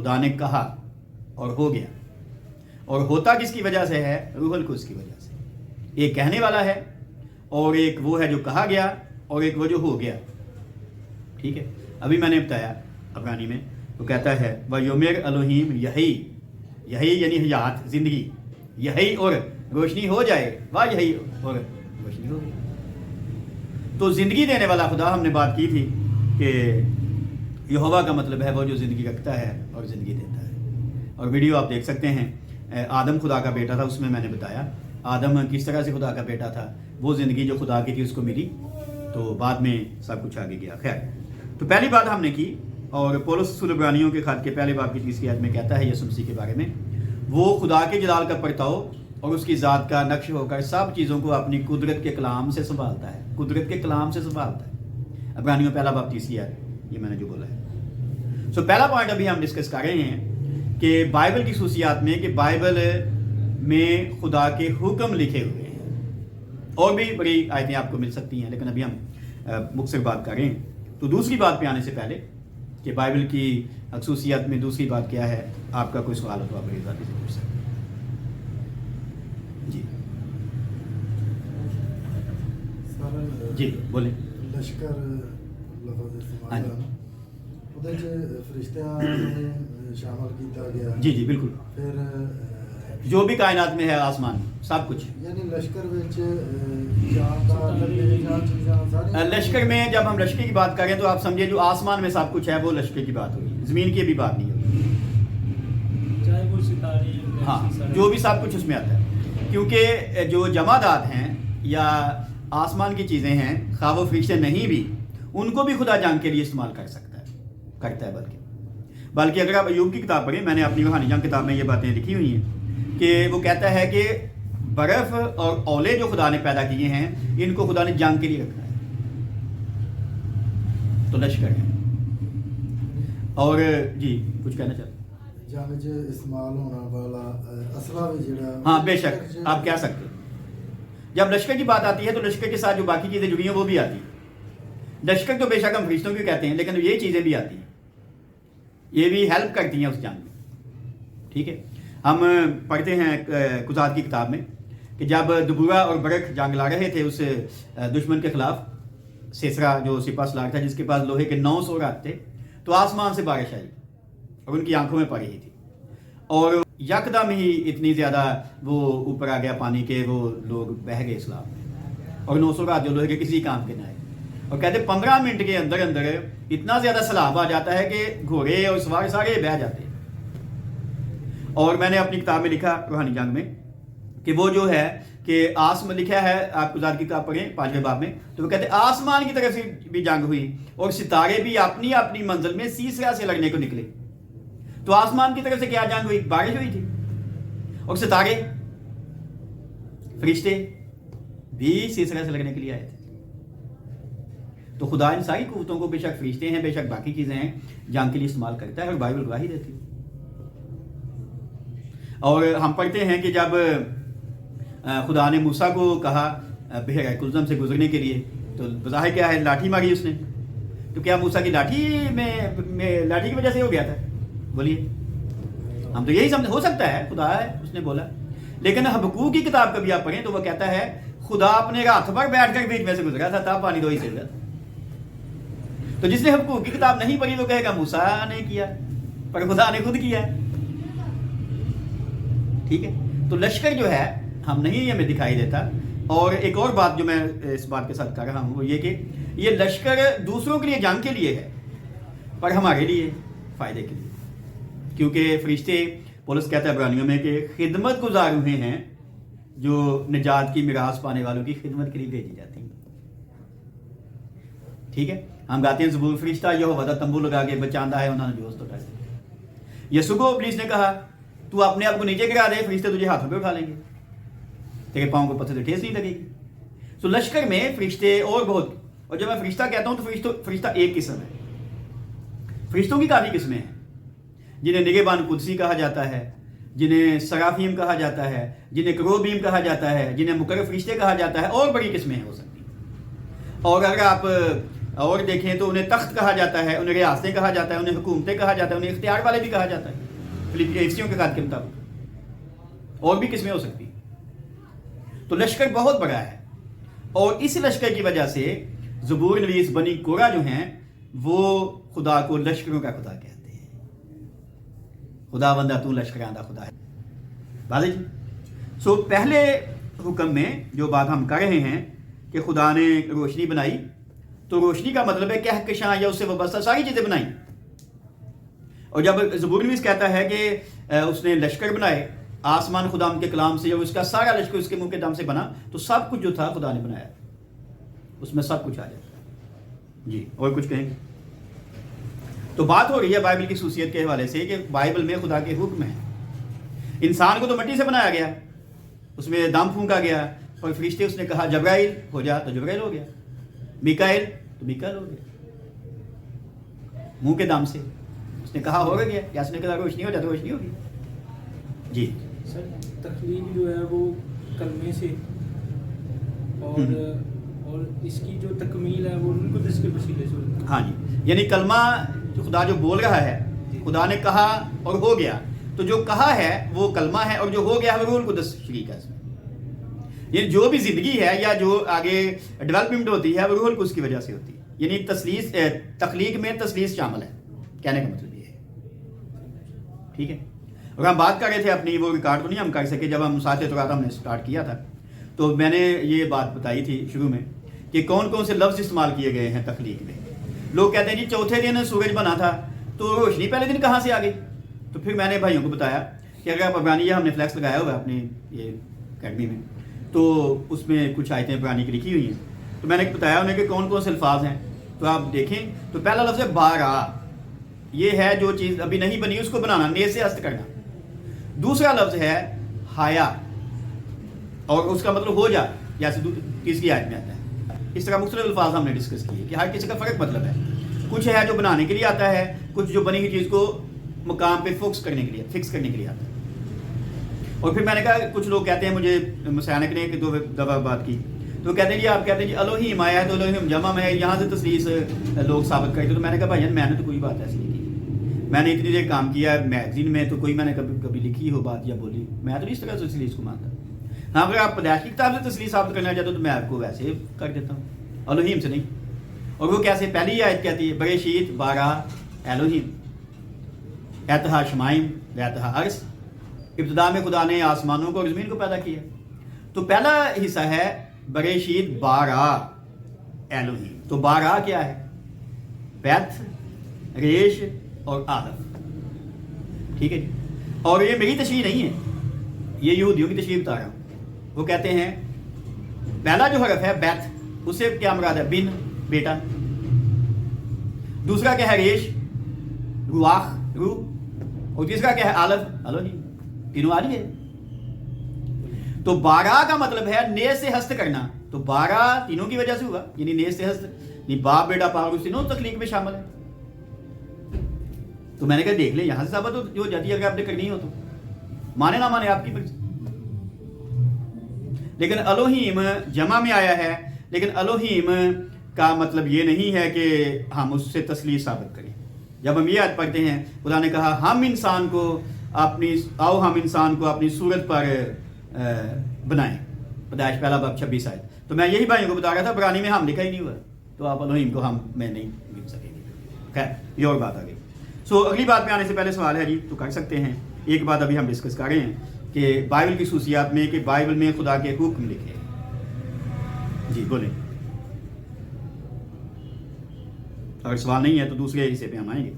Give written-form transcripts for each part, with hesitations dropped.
خدا نے کہا اور ہو گیا. اور ہوتا کس کی وجہ سے ہے؟ روح القدس کی وجہ سے. ایک کہنے والا ہے اور ایک وہ ہے جو کہا گیا اور ایک وہ جو ہو گیا. ٹھیک ہے. ابھی میں نے بتایا عبرانی میں وہ کہتا ہے وَيُمِرْ الوہیم یہی یعنی حیات زندگی یہی اور روشنی ہو جائے واہ یہی اور روشنی ہو گئی. تو زندگی دینے والا خدا ہم نے بات کی تھی کہ یہوہ کا مطلب ہے وہ جو زندگی رکھتا ہے اور زندگی دیتا ہے. اور ویڈیو آپ دیکھ سکتے ہیں. آدم خدا کا بیٹا تھا, اس میں نے بتایا آدم کس طرح سے خدا کا بیٹا تھا. وہ زندگی جو خدا کی تھی اس کو ملی تو بعد میں سب کچھ آگے گیا. خیر, تو پہلی بات ہم نے کی. اور پولس رسول عبرانیوں کے خط کے پہلے باب کی 30 آیت میں کہتا ہے یسوع مسیح کے بارے میں وہ خدا کے جلال کا پرتاؤ اور اس کی ذات کا نقش ہو کر سب چیزوں کو اپنی قدرت کے کلام سے سنبھالتا ہے. قدرت کے کلام سے سنبھالتا ہے. عبرانیوں پہلا باب 30 آیت, یہ میں نے جو بولا ہے. سو پہلا پوائنٹ ابھی ہم ڈسکس کر رہے ہیں کہ بائبل کی خصوصیات میں کہ بائبل میں خدا کے حکم لکھے ہوئے ہیں. اور بھی بڑی آیتیں آپ کو مل سکتی ہیں لیکن ابھی ہم مختصر بات کر رہے ہیں. تو دوسری بات پہ آنے سے پہلے کہ بائبل کی خصوصیات میں دوسری بات کیا ہے, آپ کا کوئی سوال ہو تو آپ بڑی ذاتی سے پوچھ سکتے ہیں. جی جی بولیں. لشکر لفظ استعمال ਉਹਦੇ ਚ ਫਰਿਸ਼ਤਿਆਂ ਨੂੰ ਸ਼ਾਮਲ ਕੀਤਾ ਗਿਆ. جی جی بالکل. ਫਿਰ جو بھی کائنات میں ہے آسمان سب کچھ. یعنی لشکر ਵਿੱਚ جاندار لگے چیزاں ساری لشکر میں جب ہم لشکر کی بات کریں تو آپ سمجھیں جو آسمان میں سب کچھ ہے وہ لشکر کی بات ہوگی, زمین کی بھی بات نہیں ہوگی. چاہے وہ ستارے ہاں جو بھی سب کچھ اس میں آتا ہے. کیونکہ جو جمادات ہیں یا آسمان کی چیزیں ہیں خواہ وہ فرشتے نہیں بھی ان کو بھی خدا جنگ کے لیے استعمال کرتا ہے. بلکہ اگر آپ ایوب کی کتاب پڑھیں, میں نے اپنی روحانی جنگ کتاب میں یہ باتیں لکھی ہوئی ہیں کہ وہ کہتا ہے کہ برف اور اولے جو خدا نے پیدا کیے ہیں ان کو خدا نے جنگ کے لیے رکھا ہے. تو لشکر ہے. اور جی کچھ کہنا چاہتے ہیں؟ جنگ 'ਚ استعمال ہونا والا اسلحہ بھی جڑا ہاں بے شک آپ کہہ سکتے ہیں. جب لشکر کی بات آتی ہے تو لشکر کے ساتھ جو باقی چیزیں جڑی ہیں وہ بھی آتی ہیں. لشکر تو بے شک ہم فرشتوں کی کہتے ہیں لیکن یہ چیزیں بھی آتی ہیں, یہ بھی ہیلپ کرتی ہیں اس جنگ میں. ٹھیک ہے. ہم پڑھتے ہیں قضات کی کتاب میں کہ جب دبورا اور برق جنگ لڑ رہے تھے اس دشمن کے خلاف, سیسرا جو سپاہ سالار تھا جس کے پاس لوہے کے 900 رات تھے, تو آسمان سے بارش آئی اور ان کی آنکھوں میں پڑ رہی تھی اور یکدم ہی اتنی زیادہ وہ اوپر آ گیا پانی کے وہ لوگ بہہ گئے اسلام میں, اور 900 رات جو لوہے کے کسی کام کے نہ آئے. اور کہتے 15 منٹ کے اندر اتنا زیادہ سیلاب آ جاتا ہے کہ گھوڑے اور سوار سارے بہہ جاتے ہیں. اور میں نے اپنی کتاب میں لکھا روحانی جنگ میں کہ وہ جو ہے کہ آسمان لکھا ہے, آپ قضات کی کتاب پڑھیں 5ویں باب میں, تو وہ کہتے ہیں آسمان کی طرف سے بھی جنگ ہوئی اور ستارے بھی اپنی اپنی منزل میں سیسرا سے لڑنے کو نکلے. تو آسمان کی طرف سے کیا جنگ ہوئی؟ بارش ہوئی تھی. اور ستارے فرشتے بھی سیسرا سے لڑنے کے لیے آئے تھے. تو خدا ان ساری قوتوں کو بے شک فرشتے ہیں بے شک باقی چیزیں ہیں جنگ کے لیے استعمال کرتا ہے اور بائبل گواہی دیتی ہے. اور ہم پڑھتے ہیں کہ جب خدا نے موسیٰ کو کہا بحیرہ کلزم سے گزرنے کے لیے تو بظاہر کیا ہے لاٹھی ماری اس نے. تو کیا موسیٰ کی لاٹھی کی وجہ سے ہو گیا تھا؟ بولیے. ہم تو یہی سمجھ, ہو سکتا ہے خدا ہے اس نے بولا. لیکن حبقوق کی کتاب کبھی آپ پڑھیں تو وہ کہتا ہے خدا اپنے ہاتھ پر بیٹھ کر بیچ میں سے گزرا تھا تب پانی 2 ہی سے گیا تھا. تو جس نے حبقوق کی کتاب نہیں پڑھی تو کہے گا موسیٰ نے کیا, پر خدا نے خود کیا. ٹھیک ہے. تو لشکر جو ہے ہم نہیں ہمیں دکھائی دیتا. اور ایک اور بات جو میں اس بات کے ساتھ کر رہا ہوں وہ یہ کہ یہ لشکر دوسروں کے لیے جنگ کے لیے ہے پر ہمارے لیے فائدے کے لیے. کیونکہ فرشتے پولس کہتا ہے عبرانیوں میں کہ خدمت گزار ہوئے ہیں جو نجات کی میراث پانے والوں کی خدمت کے لیے بھیجی جاتی ہیں. ٹھیک ہے. ہم گاتے ہیں زبور فرشتہ یہوہ تمبو لگا کے بچاندہ ہے انہوں نے جو تو یسوع کو ابلیس نے کہا تو اپنے آپ کو نیچے گرا دے, فرشتے تجھے ہاتھوں پہ اٹھا لیں گے, تیرے پاؤں کو پتھر سے ٹھیس نہیں لگے گی. تو لشکر میں فرشتے اور بہت, اور جب میں فرشتہ کہتا ہوں تو فرشتہ ایک قسم ہے. فرشتوں کی کافی قسمیں ہیں جنہیں نگہبان قدسی کہا جاتا ہے, جنہیں سرافیم کہا جاتا ہے, جنہیں کروبیم کہا جاتا ہے, جنہیں مقرب فرشتے کہا جاتا ہے, اور بڑی قسمیں ہو سکتی ہیں. اور اگر آپ اور دیکھیں تو انہیں تخت کہا جاتا ہے، انہیں ریاستیں کہا جاتا ہے، انہیں حکومتیں کہا جاتا ہے، انہیں اختیار والے بھی کہا جاتا ہے فلسطینیوں کے قائد کے مطابق، اور بھی قسمیں ہو سکتی ہیں۔ تو لشکر بہت بڑا ہے، اور اس لشکر کی وجہ سے زبور نویس بنی کورہ جو ہیں وہ خدا کو لشکروں کا خدا کہتے ہیں۔ خدا بندہ تو لشکراندہ خدا ہے، واضح جی۔ سو پہلے حکم میں جو بات ہم کر رہے ہیں کہ خدا نے روشنی بنائی، تو روشنی کا مطلب ہے کہکشاں یا اس سے وابستہ ساری چیزیں بنائیں۔ اور جب زبور نویس کہتا ہے کہ اس نے لشکر بنائے آسمان خدا کے کلام سے، اور اس کا سارا لشکر اس کے منہ کے دم سے بنا، تو سب کچھ جو تھا خدا نے بنایا، اس میں سب کچھ آ جاتا ہے جی۔ اور کچھ کہیں گے؟ تو بات ہو رہی ہے بائبل کی خصوصیت کے حوالے سے کہ بائبل میں خدا کے حکم ہیں۔ انسان کو تو مٹی سے بنایا گیا، اس میں دم پھونکا گیا، اور فرشتے اس نے کہا جبرائیل ہو جا تو جبرائیل ہو گیا، میکائیل تو میکائیل ہو گیا، منہ کے دم سے اس نے کہا ہو گیا، یا اس نے کہا روشنی ہو جا تو روشنی ہوگی جی۔ سر تخلیق جو ہے وہ کلمے سے، اور اس کی جو تکمیل ہے وہ روح القدس کے وسیلے سے ہوتی ہے۔ ہاں جی، یعنی کلمہ جو خدا جو بول رہا ہے، خدا نے کہا اور ہو گیا، تو جو کہا ہے وہ کلمہ ہے، اور جو ہو گیا ہے وہ روح القدس شریک ہے اس میں۔ یعنی جو بھی زندگی ہے یا جو آگے ڈیولپمنٹ ہوتی ہے وہ روح القدس کی وجہ سے ہوتی ہے۔ یعنی تخلیق میں تثلیث شامل ہے، کہنے کا مطلب یہ ہے، ٹھیک ہے۔ اور ہم بات کر رہے تھے اپنی، وہ ریکارڈ تو نہیں ہم کر سکے، جب ہم ساتھ تورات ہم نے سٹارٹ کیا تھا تو میں نے یہ بات بتائی تھی شروع میں کہ کون کون سے لفظ استعمال کیے گئے ہیں تخلیق میں۔ لوگ کہتے ہیں جی چوتھے دن سورج بنا تھا تو روشنی پہلے دن کہاں سے آ گئی؟ تو پھر میں نے بھائیوں کو بتایا کہ اگر آپ عبرانیہ، ہم نے فلیکس لگایا ہوا ہے اپنے یہ اکیڈمی میں، تو اس میں کچھ آیتیں عبرانی کی لکھی ہوئی ہیں، تو میں نے بتایا انہیں کہ کون کون سے الفاظ ہیں، تو آپ دیکھیں تو پہلا لفظ ہے بارا، یہ ہے جو چیز ابھی نہیں بنی اس کو بنانا، نیز سے ہست کرنا۔ دوسرا لفظ ہے حیا، اور اس کا مطلب ہو جا، جیسے تیسری آیت میں آتا ہے۔ اس طرح مختلف الفاظ ہم نے ڈسکس کیے کہ ہر کسی کا فرق مطلب ہے، کچھ ہے جو بنانے کے لیے آتا ہے، کچھ جو بنی ہوئی چیز کو مقام پہ فکس کرنے کے لیے آتا ہے۔ اور پھر میں نے کہا کچھ لوگ کہتے ہیں، مجھے مسیانک نے ایک دو دفعہ بات کی، تو کہتے ہیں جی آپ کہتے ہیں جی الوہیم آیا ہے تو الوہیم جمع میں ہے، یہاں سے تثلیث لوگ ثابت کرتے، تو میں نے کہا بھائی میں نے تو کوئی بات ایسی نہیں کی، میں نے اتنی دیر کام کیا ہے میگزین میں، تو کوئی میں نے کبھی لکھی ہو بات یا بولی، میں تو اس طرح سے تثلیث کو مانتا۔ ہاں اگر آپ پیدائش کی کتاب سے تثلیث ثابت کرنا چاہتے ہو تو میں آپ کو ویسے کر دیتا ہوں، الوہیم سے نہیں۔ اور وہ کیسے؟ پہلی آیت کہتی ہے بریشیت بارا الوہیم اتہا شمائم اتہا عرض، ابتدا میں خدا نے آسمانوں کو اور زمین کو پیدا کیا۔ تو پہلا حصہ ہے بریشیت بارا الوہیم۔ تو بارا کیا ہے؟ بیت، ریش اور آلف، ٹھیک ہے جی۔ اور یہ میری تشریح نہیں ہے، یہ یہودیوں کی تشریح بتا رہا ہوں۔ وہ کہتے ہیں پہلا جو حرف ہے بیت، اس سے کیا مراد ہے؟ بن، بیٹا۔ دوسرا کیا ہے؟ ریش، رواخ، روح۔ اور تیسرا کیا ہے؟ آلف، الوہیم۔ تینوں آ رہی ہے۔ تو بارہ کا مطلب ہے نیز سے ہست کرنا، تو بارہ تینوں کی وجہ سے ہوا، یعنی نیز سے ہست، یعنی باپ بیٹا پاک تینوں تخلیق میں شامل ہے۔ تو میں نے کہا دیکھ لیں یہاں سے ثابت ہو جاتی ہے، اگر آپ نے کرنی ہو تو مانے نہ مانے آپ کی مرضی۔ لیکن الوہیم جمع میں آیا ہے، لیکن الوہیم کا مطلب یہ نہیں ہے کہ ہم اس سے تثلیث ثابت کریں۔ جب ہم یہ آیت پڑھتے ہیں، خدا نے کہا ہم انسان کو اپنی صورت پر بنائیں، پیدائش پہلا باب 26 آیت۔ تو میں یہی بھائیوں کو بتا رہا تھا عبرانی میں ہم لکھا ہی نہیں ہوا، تو آپ الوہیم کو ہم میں نہیں لکھ سکیں گے۔ خیر یہ اور بات آ گئی۔ سو اگلی بات میں آنے سے پہلے سوال ہے جی، تو کر سکتے ہیں۔ ایک بات ابھی ہم ڈسکس کر رہے ہیں کہ بائبل کی خصوصیات میں، کہ بائبل میں خدا کے حکم لکھے ہیں۔ جی بولیں، اگر سوال نہیں ہے تو دوسرے حصے پہ ہم آئیں گے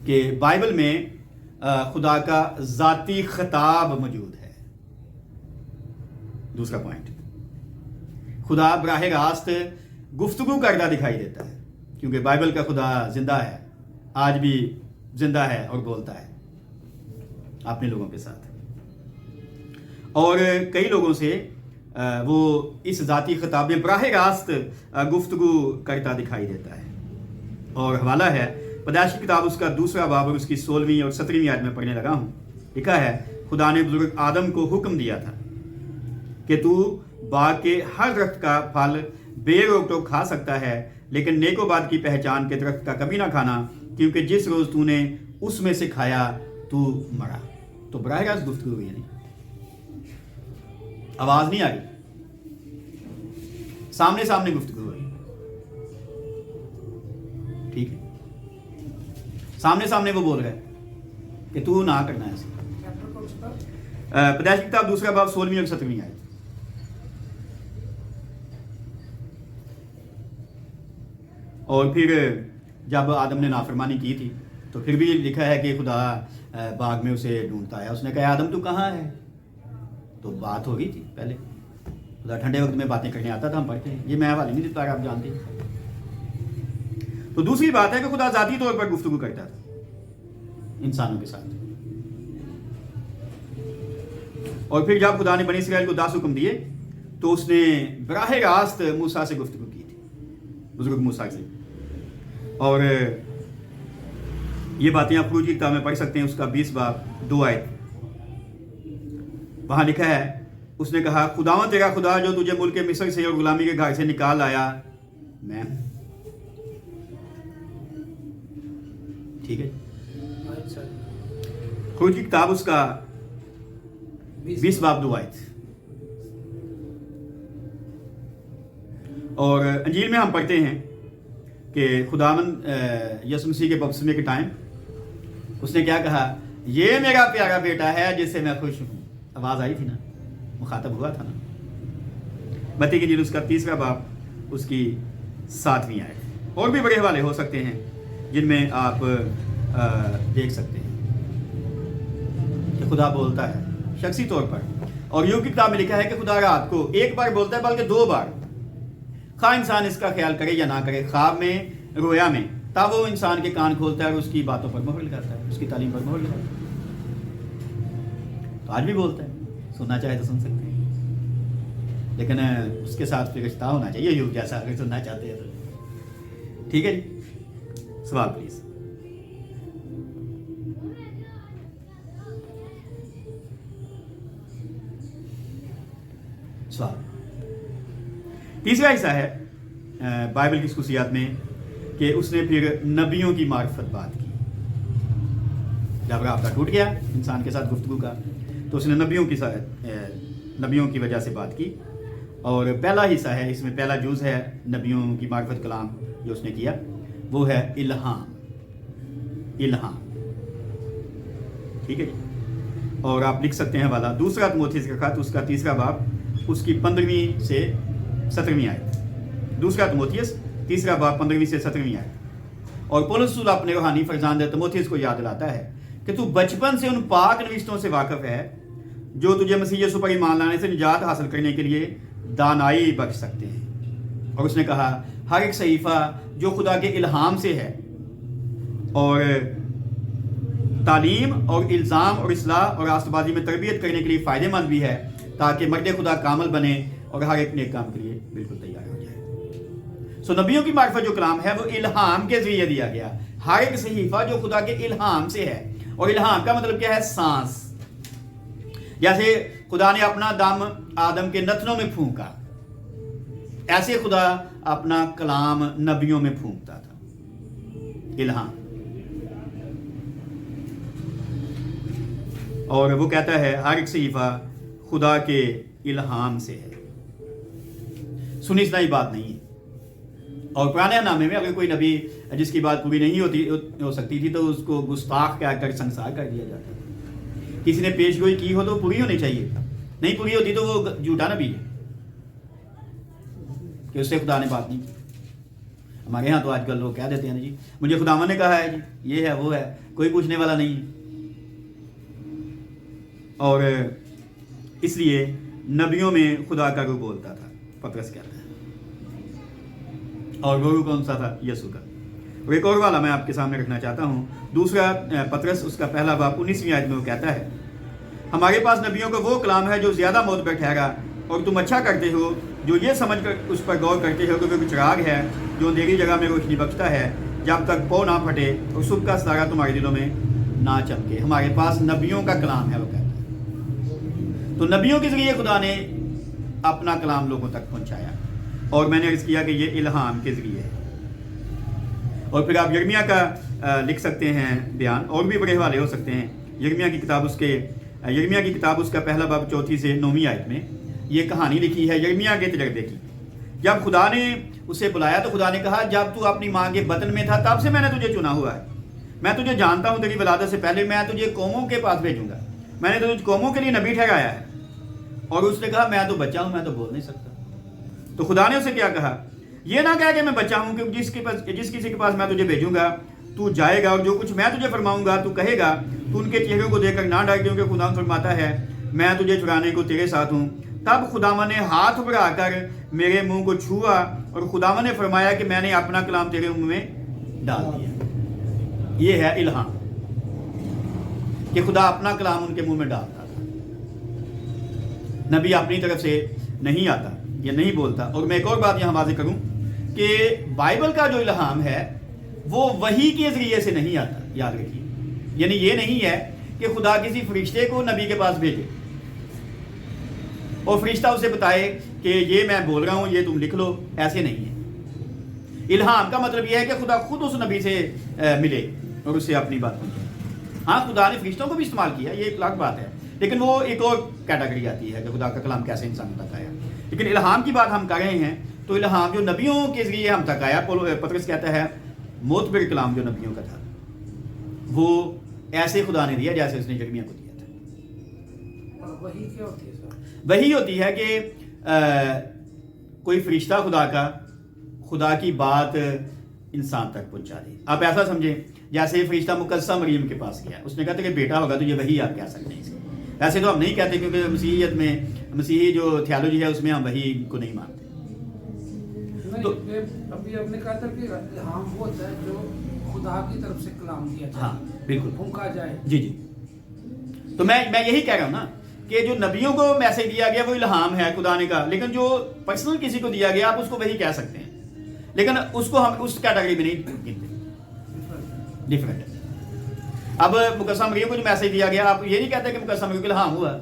کہ بائبل میں خدا کا ذاتی خطاب موجود ہے۔ دوسرا پوائنٹ، خدا براہ راست گفتگو کرتا دکھائی دیتا ہے، کیونکہ بائبل کا خدا زندہ ہے، آج بھی زندہ ہے اور بولتا ہے اپنے لوگوں کے ساتھ، اور کئی لوگوں سے وہ اس ذاتی خطاب میں براہ راست گفتگو کرتا دکھائی دیتا ہے۔ اور حوالہ ہے پیدائش کی کتاب، اس کا 2 باب اور اس کی 16ویں اور 17ویں آیت میں پڑھنے لگا ہوں۔ لکھا ہے خدا نے بزرگ آدم کو حکم دیا تھا کہ تو باغ کے ہر درخت کا پھل بے روک ٹوک کھا سکتا ہے، لیکن نیک و بد کی پہچان کے درخت کا کبھی نہ کھانا، کیونکہ جس روز تو نے اس میں سے کھایا تو مرا۔ تو براہ راست گفتگو ہوئی ہے، نہیں آواز نہیں آ رہی، سامنے سامنے گفتگو ہوئی، ٹھیک ہے، سامنے سامنے وہ بول رہا ہے کہ تو نہ کرنا ہے ایسے۔ پیدائش کی کتاب دوسرا باب 16ویں اور 17ویں آیت۔ اور پھر جب آدم نے نافرمانی کی تھی تو پھر بھی لکھا ہے کہ خدا باغ میں اسے ڈھونڈتا ہے، اس نے کہا آدم تو کہاں ہے؟ تو بات ہو گئی تھی پہلے، خدا ٹھنڈے وقت میں باتیں کرنے آتا تھا، ہم پڑھتے ہیں، یہ میں حوالے نہیں دیتا، آپ جانتے ہیں۔ تو دوسری بات ہے کہ خدا ذاتی طور پر گفتگو کرتا تھا انسانوں کے ساتھ، اور پھر جب خدا نے بنی اسرائیل کو 10 حکم دیے تو اس نے براہ راست موسیٰ سے گفتگو کی تھی، بزرگ موسیٰ سے، اور یہ باتیں آپ خروج کی کتاب میں پڑھ سکتے ہیں، اس کا 20 باب 2 آیت، وہاں لکھا ہے اس نے کہا خداوند تیرا خدا جو تجھے ملک مصر سے اور غلامی کے گھر سے نکال آیا میں ہوں۔ ٹھیک ہے، خروج کی کتاب اس کا 20 باب 2 آیت۔ اور انجیل میں ہم پڑھتے ہیں کہ خداوند یسوع مسیح کے بپتسمے کے ٹائم اس نے کیا کہا، یہ میرا پیارا بیٹا ہے جس سے میں خوش ہوں۔ آواز آئی تھی نا، مخاطب ہوا تھا نا۔ متی کی انجیل اس کا 3 باب اس کی 7ویں آیت۔ اور بھی بڑے حوالے ہو سکتے ہیں جن میں آپ دیکھ سکتے ہیں کہ خدا بولتا ہے شخصی طور پر، اور یوں کی کتاب میں لکھا ہے کہ خدا رات کو ایک بار بولتا ہے بلکہ 2 بار، خواہ انسان اس کا خیال کرے یا نہ کرے، خواب میں، رویا میں، تب وہ انسان کے کان کھولتا ہے اور اس کی باتوں پر مہر لگاتا ہے، اس کی تعلیم پر مہر لگاتا ہے۔ تو آج بھی بولتا ہے، سننا چاہے تو سن سکتے ہیں، لیکن اس کے ساتھ پھر رشتہ ہونا چاہیے یوں جیسا، اگر سننا چاہتے ہیں تو۔ ٹھیک ہے جی، سوال پلیز۔ سوال تیسرا حصہ ہے بائبل کی خصوصیات میں کہ اس نے پھر نبیوں کی معرفت بات کی۔ جب رابطہ ٹوٹ گیا انسان کے ساتھ گفتگو کا تو اس نے نبیوں کی وجہ سے بات کی، اور پہلا حصہ ہے اس میں، پہلا جز ہے نبیوں کی معرفت کلام جو اس نے کیا، وہ ہے الہام۔ ٹھیک ہے جی، اور آپ لکھ سکتے ہیں حوالہ دوسرا تموتھیوس کا خط اس کا 3 باب اس کی 15ویں سے 17ویں آیت۔ دوسرا تموتھیوس 3 باب 15ویں سے 17ویں آیت۔ اور پولس رسول اپنے روحانی فرزند تموتھیوس کو یاد دلاتا ہے کہ تو بچپن سے ان پاک نوشتوں سے واقف ہے جو تجھے مسیح یسوع پر ایمان لانے سے نجات حاصل کرنے کے لیے دانائی بخش سکتے ہیں۔ اور اس نے کہا ہر ایک صحیفہ جو خدا کے الہام سے ہے اور تعلیم اور الزام اور اصلاح اور راست بازی میں تربیت کرنے کے لیے فائدہ مند بھی ہے، تاکہ مرد خدا کامل بنے اور ہر ایک نیک کام کے لیے بالکل تیار ہو جائے۔ سو نبیوں کی معرفت جو کلام ہے وہ الہام کے ذریعے دیا گیا، ہر ایک صحیفہ جو خدا کے الہام سے ہے، اور الہام کا مطلب کیا ہے؟ سانس۔ جیسے خدا نے اپنا دم آدم کے نتنوں میں پھونکا، ایسے خدا اپنا کلام نبیوں میں پھونکتا تھا، الہام۔ اور وہ کہتا ہے ہر ایک صحیفہ خدا کے الہام سے ہے، سنی سنائی بات نہیں ہے۔ اور پرانے نامے میں اگر کوئی نبی جس کی بات پوری نہیں ہو سکتی تھی تو اس کو گستاخ کہہ کر سنسار کر دیا جاتا ہے۔ کسی نے پیش گوئی کی ہو تو پوری ہونی چاہیے، نہیں پوری ہوتی تو وہ جھوٹا نبی ہے کہ اس سے خدا نے بات نہیں کی۔ ہمارے ہاں تو آج کل لوگ کہہ دیتے ہیں جی مجھے خداوند نے کہا ہے، جی یہ ہے وہ ہے، کوئی پوچھنے والا نہیں ہے۔ اور اس لیے نبیوں میں خدا کا روح بولتا تھا، پترس کہتا ہے، اور وہ روح کون سا تھا؟ یسوع کا۔ اور ایک اور والا میں آپ کے سامنے رکھنا چاہتا ہوں، دوسرا پترس اس کا 1 باب 19ویں آیت میں وہ کہتا ہے ہمارے پاس نبیوں کا وہ کلام ہے جو زیادہ معتبر ٹھہرا، اور تم اچھا کرتے ہو جو یہ سمجھ کر اس پر غور کرتے ہو کہ وہ چراغ ہے جو اندھیری جگہ میں روشنی بخشتا ہے جب تک پو نہ پھٹے اور صبح کا ستارہ تمہارے دلوں میں نہ چمکے۔ ہمارے پاس نبیوں کا کلام ہے، وہ کہتا ہے۔ تو نبیوں کے ذریعے خدا نے اپنا کلام لوگوں تک پہنچایا، اور میں نے عرض کیا کہ یہ الہام کے ذریعے ہے۔ اور پھر آپ یرمیہ کا لکھ سکتے ہیں بیان، اور بھی بڑے حوالے ہو سکتے ہیں۔ یرمیہ کی کتاب اس کا پہلا باب 4 سے 9 آیت میں یہ کہانی لکھی ہے یرمیہ کے تجربے کی۔ جب خدا نے اسے بلایا تو خدا نے کہا جب تو اپنی ماں کے بطن میں تھا تب سے میں نے تجھے چنا ہوا ہے، میں تجھے جانتا ہوں، تیری ولادت سے پہلے میں تجھے قوموں کے پاس بھیجوں گا، میں نے تجھے قوموں کے لیے نبی ٹھہرایا ہے۔ اور اس نے کہا میں تو بچہ ہوں، میں تو بول نہیں سکتا۔ تو خدا نے اسے کیا کہا، یہ نہ کہا کہ میں بچہ ہوں، کہ جس کسی کے پاس میں تجھے بھیجوں گا تو جائے گا، اور جو کچھ میں تجھے فرماؤں گا تو کہے گا، تو ان کے چہروں کو دیکھ کر نہ ڈر، کیونکہ خدا فرماتا ہے میں تجھے چھڑانے کو تیرے ساتھ ہوں۔ تب خداوند نے ہاتھ بڑھا کر میرے منہ کو چھوا، اور خداوند نے فرمایا کہ میں نے اپنا کلام تیرے منہ میں ڈال دیا۔ یہ ہے الہام کہ خدا اپنا کلام ان کے منہ میں ڈالتا تھا، نبی اپنی طرف سے نہیں آتا، یہ نہیں بولتا۔ اور میں ایک اور بات یہاں واضح کروں کہ بائبل کا جو الہام ہے وہ وحی کے ذریعے سے نہیں آتا، یاد رکھیے، یعنی یہ نہیں ہے کہ خدا کسی فرشتے کو نبی کے پاس بھیجے اور فرشتہ اسے بتائے کہ یہ میں بول رہا ہوں، یہ تم لکھ لو، ایسے نہیں ہے۔ الہام کا مطلب یہ ہے کہ خدا خود اس نبی سے ملے اور اس سے اپنی بات پہنچائے۔ ہاں خدا نے فرشتوں کو بھی استعمال کیا، یہ ایک الگ بات ہے، لیکن وہ ایک اور کیٹیگری آتی ہے کہ خدا کا کلام کیسے انسان تک آیا۔ لیکن الہام کی بات ہم کر رہے ہیں تو الہام جو نبیوں کے ذریعے ہم تک آیا، پطرس کہتا ہے معتبر کلام جو نبیوں کا تھا وہ ایسے خدا نے دیا جیسے اس نے یرمیہ کو دیا تھا۔ وہی کیا ہوتی ہے سر؟ وہی ہوتی ہے کہ کوئی فرشتہ خدا کا خدا کی بات انسان تک پہنچا دے۔ آپ ایسا سمجھیں جیسے فرشتہ مقدسہ مریم کے پاس گیا، اس نے کہا کہ بیٹا ہوگا تو یہ وہی آپ کہہ سکتے ہیں اسے۔ ویسے تو ہم نہیں کہتے کیونکہ مسیحیت میں مسیحی جو تھیالوجی ہے اس میں ہم وہی کو نہیں مانتے۔ تو ابھی آپ نے کہا تھا کہ الہام وہ ہوتا ہے جو خدا کی طرف سے کلام کیا جائے، ہاں بالکل پھونکا جائے۔ جی۔ تو میں یہی کہہ رہا ہوں نا کہ جو نبیوں کو میسج دیا گیا وہ الہام ہے خدا نے کہا، لیکن جو پرسنل کسی کو دیا گیا آپ اس کو وہی کہہ سکتے ہیں، لیکن اس کو ہم اس کیٹیگری میں نہیں گنتے، ڈفرینٹ ہے۔ اب مقدسہ مریم کو جو میسج دیا گیا آپ یہ نہیں کہتے کہ مقدسہ مریم کو الہام ہوا،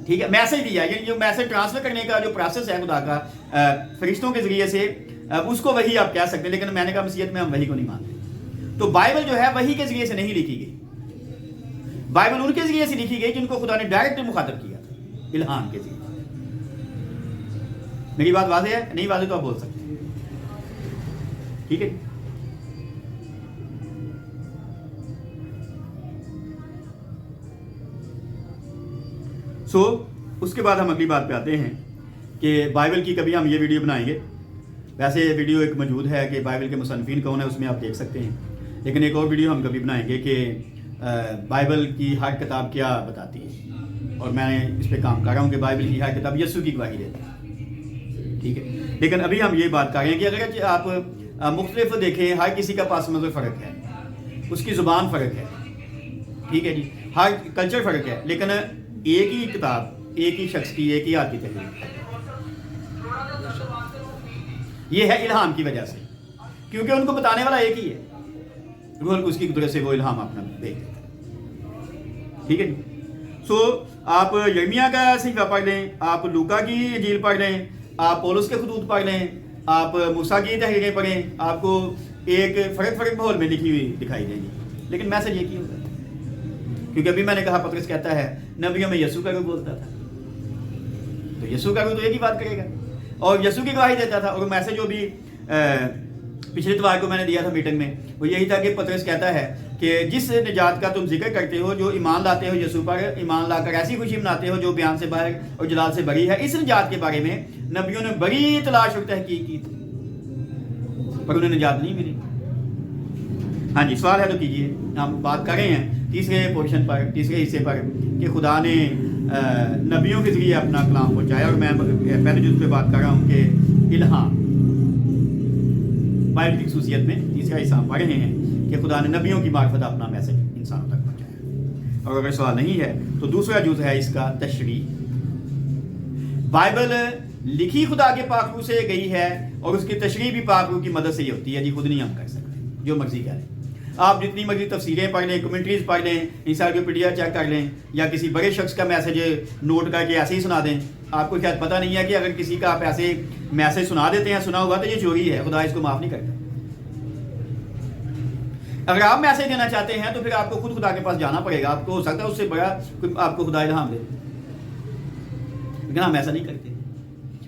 ٹھیک ہے، میسج دیا، یعنی جو میسج ٹرانسفر کرنے کا جو پروسیس ہے خدا کا فرشتوں کے ذریعے سے، اس کو وہی آپ کہہ سکتے ہیں، لیکن میں نے کہا مسیحیت میں ہم وہی کو نہیں مانتے۔ تو بائبل جو ہے وہی کے ذریعے سے نہیں لکھی گئی، بائبل ان کے ذریعے سے لکھی گئی جن کو خدا نے ڈائریکٹ مخاطب کیا تھا، الہام کے ذریعے۔ میری بات واضح ہے؟ نہیں واضح تو آپ بول سکتے ہیں، ٹھیک ہے۔ اس کے بعد ہم اگلی بات پہ آتے ہیں کہ بائبل کی کبھی ہم یہ ویڈیو بنائیں گے، ویسے ویڈیو ایک موجود ہے کہ بائبل کے مصنفین کون ہیں، اس میں آپ دیکھ سکتے ہیں، لیکن ایک اور ویڈیو ہم کبھی بنائیں گے کہ بائبل کی ہر کتاب کیا بتاتی ہے، اور میں نے اس پہ کام کر رہا ہوں کہ بائبل کی ہر کتاب یسوع کی گواہی دیتی ہے، ٹھیک ہے۔ لیکن ابھی ہم یہ بات کر رہے ہیں کہ اگر آپ مختلف دیکھیں، ہر کسی کا پاس منظر فرق ہے، اس کی زبان فرق ہے، ٹھیک ہے جی، ہر کلچر فرق ہے، لیکن ایک ہی کتاب، ایک ہی شخص کی، ایک ہی ہاتھ کی تحریر، یہ ہے الہام کی وجہ سے، کیونکہ ان کو بتانے والا ایک ہی ہے، روح القدس کی قدرت سے وہ الہام اپنا دے دیتا ہے، ٹھیک ہے جی۔ آپ یرمیہ کا صحیفہ پڑھ لیں، آپ لوکا کی انجیل پڑھ لیں، آپ پولس کے خطوط پڑھ لیں، آپ موسیٰ کی تحریریں پڑھیں، آپ کو ایک فرق ماحول میں لکھی ہوئی دکھائی دیں گی، لیکن میسج ایک ہی ہوگا، کیونکہ ابھی میں نے کہا پطرس کہتا ہے نبیوں میں یسوع کا روح بولتا تھا، تو یسوع کا روح تو ایک ہی بات کرے گا اور یسوع کی گواہی دیتا تھا۔ اور میسج جو بھی پچھلے اتوار کو میں نے دیا تھا میٹنگ میں وہ یہی تھا کہ پطرس کہتا ہے کہ جس نجات کا تم ذکر کرتے ہو، جو ایمان لاتے ہو یسوع پر، ایمان لا کر ایسی خوشی مناتے ہو جو بیان سے باہر اور جلال سے بری ہے، اس نجات کے بارے میں نبیوں نے بڑی تلاش اور تحقیق کی تھی پر انہیں نجات نہیں ملی۔ ہاں جی، سوال ہے تو کیجیے۔ ہم بات کر رہے ہیں تیسرے پورشن پر، تیسرے حصے پر کہ خدا نے نبیوں کے ذریعے اپنا کلام پہنچایا، اور میں پہلے جز پہ بات کر رہا ہوں کہ الہام بائبل کی خصوصیت میں تیسرا حصہ ہم پڑھ رہے ہیں کہ خدا نے نبیوں کی معرفت اپنا میسج انسانوں تک پہنچایا۔ اور اگر سوال نہیں ہے تو دوسرا جز ہے اس کا تشریح۔ بائبل لکھی خدا کے پاک روح سے گئی ہے اور اس کی تشریح بھی پاک روح کی مدد سے ہی ہوتی ہے، جی خود نہیں ہم کر سکتے، جو مرضی کہہ لیں آپ، جتنی مرضی تفسیریں پڑھ لیں، کمنٹریز پڑھ لیں، انسائکلوپیڈیا چیک کر لیں، یا کسی بڑے شخص کا میسج نوٹ کر کے ایسے ہی سنا دیں، آپ کو شاید پتہ نہیں ہے کہ اگر کسی کا آپ ایسے میسج سنا دیتے ہیں سنا ہوا تو یہ چوری ہے, خدا اس کو معاف نہیں کرتا. اگر آپ میسج دینا چاہتے ہیں تو پھر آپ کو خود خدا کے پاس جانا پڑے گا. آپ کو ہو سکتا ہے اس سے بڑا آپ کو خدا الہام دے, لیکن ہم ایسا نہیں کرتے.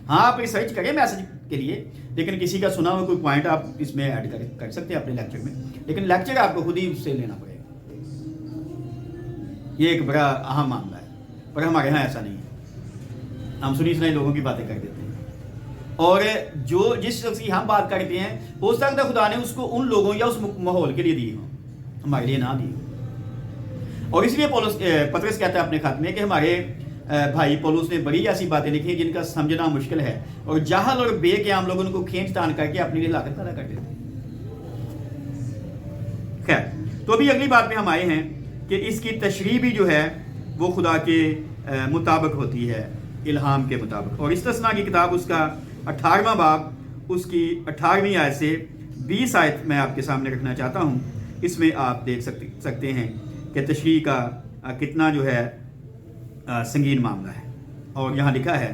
ہاں آپ ریسرچ کریں میسج کے لیے, لیکن کسی کا سنا ہوا کوئی پوائنٹ آپ اس میں ایڈ کر سکتے ہیں اپنے لیکچر میں, لیکن لیکچر آپ کو خود ہی اس سے لینا پڑے گا. یہ ایک بڑا اہم معاملہ ہے, پر ہمارے یہاں ایسا نہیں ہے. ہم سنی سنائی لوگوں کی باتیں کر دیتے ہیں, اور جس شخص کی ہم بات کرتے ہیں ہو سکتا ہے خدا نے اس کو ان لوگوں یا اس ماحول کے لیے دی ہو, ہمارے لیے نہ دی ہو. اور اس لیے پطرس کہتا ہے اپنے خط میں کہ ہمارے بھائی پولس نے بڑی ایسی باتیں لکھی ہیں جن کا سمجھنا مشکل ہے, اور جاہل اور بے قیام لوگ ان کو کھینچ تان کر کے اپنے لیے لاگت پیدا کر دیتے ہیں. خیر, تو ابھی اگلی بات پہ ہم آئے ہیں کہ اس کی تشریح بھی جو ہے وہ خدا کے مطابق ہوتی ہے, الہام کے مطابق. اور استثناء کی کتاب اس کا 18واں باب اس کی 18ویں آیت سے 20 آیت میں آپ کے سامنے رکھنا چاہتا ہوں. اس میں آپ دیکھ سکتے ہیں کہ تشریح کا کتنا جو ہے سنگین معاملہ ہے. اور یہاں لکھا ہے